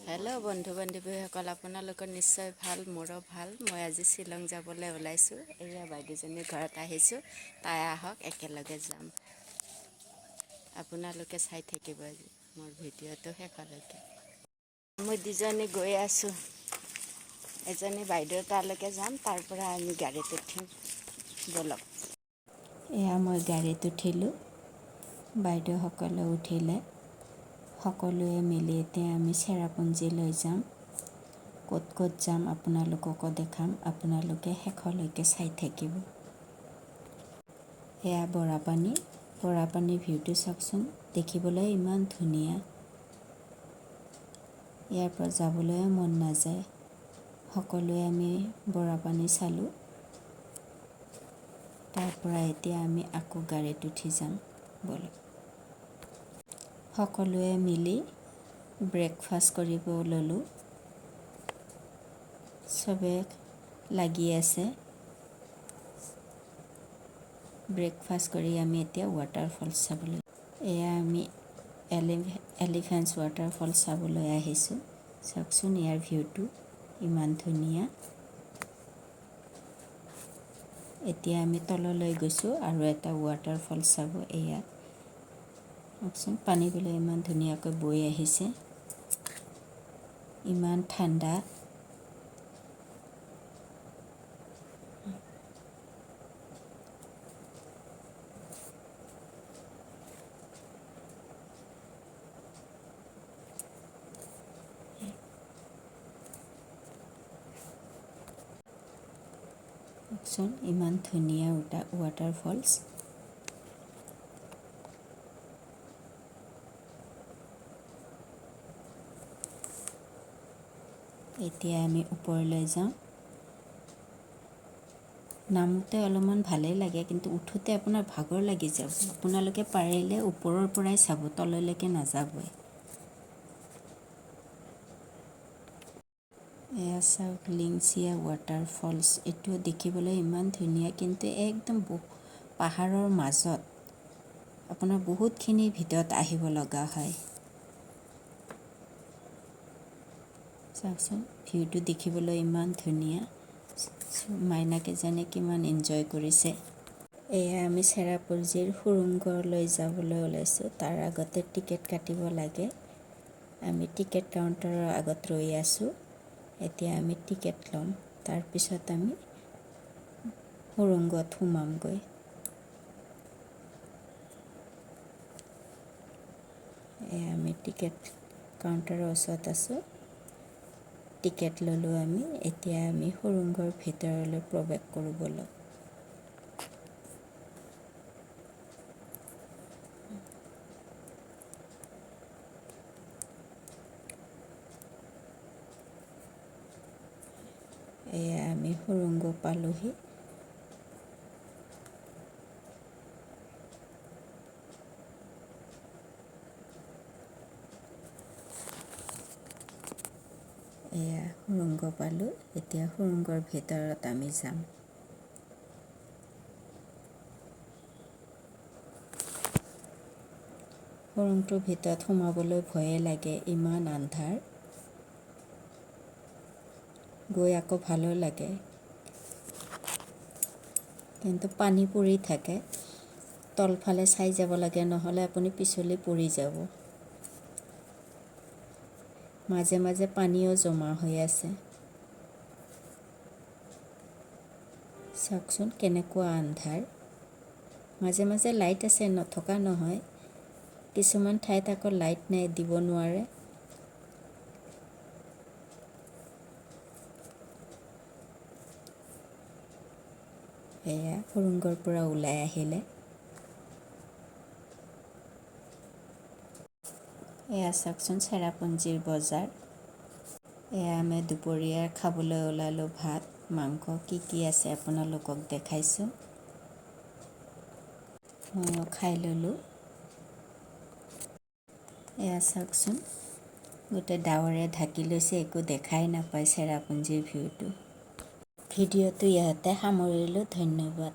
Hello' বন্ধু বান্ধৱীসকল, আপোনালোকৰ নিশ্চয় ভাল, মোৰো ভাল। মই আজি শ্বিলং যাবলৈ ওলাইছোঁ। এয়া বাইদেউজনীৰ ঘৰত আহিছোঁ, তাই আহক একেলগে যাম। আপোনালোকে চাই থাকিব আজি মোৰ ভিডিঅ'টো শেষলৈকে। মই দুজনী গৈ আছোঁ, এজনী বাইদেউ তালৈকে যাম, তাৰ পৰা আমি গাড়ীত উঠিম। ব'লক। এয়া মই গাড়ীত উঠিলোঁ, বাইদেউসকলে উঠিলে। সকলোৱে মিলি এতিয়া আমি চেৰাপুঞ্জীলৈ যাম। ক'ত ক'ত যাম আপোনালোককো দেখাম, আপোনালোকে শেষলৈকে চাই থাকিব। এয়া বৰাপানী ভিউটো চাওকচোন, দেখিবলৈ ইমান ধুনীয়া। ইয়াৰ পৰা যাবলৈ মন নাযায়। সকলোৱে আমি বৰাপানী চালোঁ। তাৰ পৰা এতিয়া আমি আকৌ গাড়ীত উঠি যাম। ব'লক। সকলোৱে মিলি ব্ৰেকফাষ্ট কৰিব ল'লোঁ। চবে লাগি আছে। ব্ৰেকফাষ্ট কৰি আমি এতিয়া ৱাটাৰফলছ চাবলৈ, এয়া আমি এলিফেণ্টছ ৱাটাৰফল চাবলৈ আহিছোঁ। চাওকচোন ইয়াৰ ভিউটো ইমান ধুনীয়া। এতিয়া আমি তললৈ গৈছোঁ আৰু এটা ৱাটাৰফল চাব। এয়া চাওকচোন, পানীবিলাক ইমান ধুনীয়াকৈ বৈ আহিছে, ইমান ঠাণ্ডা। চাওকচোন ইমান ধুনীয়া ৱাটাৰফলছ। এতিয়া আমি ওপৰলৈ যাওঁ। নামোতে অলপমান ভালেই লাগে, কিন্তু উঠোতে আপোনাৰ ভাগৰ লাগি যাব। আপোনালোকে পাৰিলে ওপৰৰ পৰাই চাব, তললৈকে নাযাবই। এয়া চাওক, লিংচিয়া ৱাটাৰফলছ। এইটো দেখিবলৈ ইমান ধুনীয়া, কিন্তু একদম পাহাৰৰ মাজত। আপোনাৰ বহুতখিনি ভিতৰত আহিব লগা হয়। চাওকচোন ভিউটো দেখিবলৈ ইমান ধুনীয়া। মাইনাকেইজনী কিমান এনজয় কৰিছে। এয়া আমি চেৰাপুঞ্জীৰ সুৰুংগলৈ যাবলৈ ওলাইছোঁ। তাৰ আগতে টিকেট কাটিব লাগে। আমি টিকেট কাউণ্টাৰৰ আগত ৰৈ আছোঁ। এতিয়া আমি টিকেট ল'ম, তাৰপিছত আমি সুৰুংগত সোমামগৈ। এয়া আমি টিকেট কাউণ্টাৰৰ ওচৰত আছোঁ। টিকেট ল'লোঁ আমি। এতিয়া আমি সুৰুংগৰ ভিতৰলৈ প্ৰৱেশ কৰিবলৈ। এয়া আমি সুৰুংগ পালোহি। এয়া সুৰুংগ পালোঁ। এতিয়া সুৰুংগৰ ভিতৰত আমি যাম। সুৰুংটোৰ ভিতৰত সোমাবলৈ ভয়ে লাগে, ইমান আন্ধাৰ। গৈ আকৌ ভালো লাগে, কিন্তু পানী পৰি থাকে। তলফালে চাই যাব লাগে, নহ'লে আপুনি পিছলি পৰি যাব। মাজে মাজে পানীও জমা হৈ আছে। চাওকচোন কেনেকুৱা আন্ধাৰ। মাজে মাজে লাইট আছে, নথকা নহয়। কিছুমান ঠাইত আকৌ লাইট নাই, দিব নোৱাৰে। এয়া সুৰুংগৰ পৰা ওলাই আহিলে। এয়া চাওকচোন চেৰাপুঞ্জীৰ বজাৰ। এয়া আমি দুপৰীয়াৰ খাবলৈ ওলালোঁ। ভাত মাংস কি আছে আপোনালোকক দেখাইছোঁ। ময়ো খাই ল'লোঁ। এয়া চাওকচোন, গোটেই ডাৱৰে ঢাকি লৈছে, একো দেখাই নাপায় চেৰাপুঞ্জীৰ ভিউটো। ভিডিঅ'টো ইয়াতে সামৰিলোঁ। ধন্যবাদ।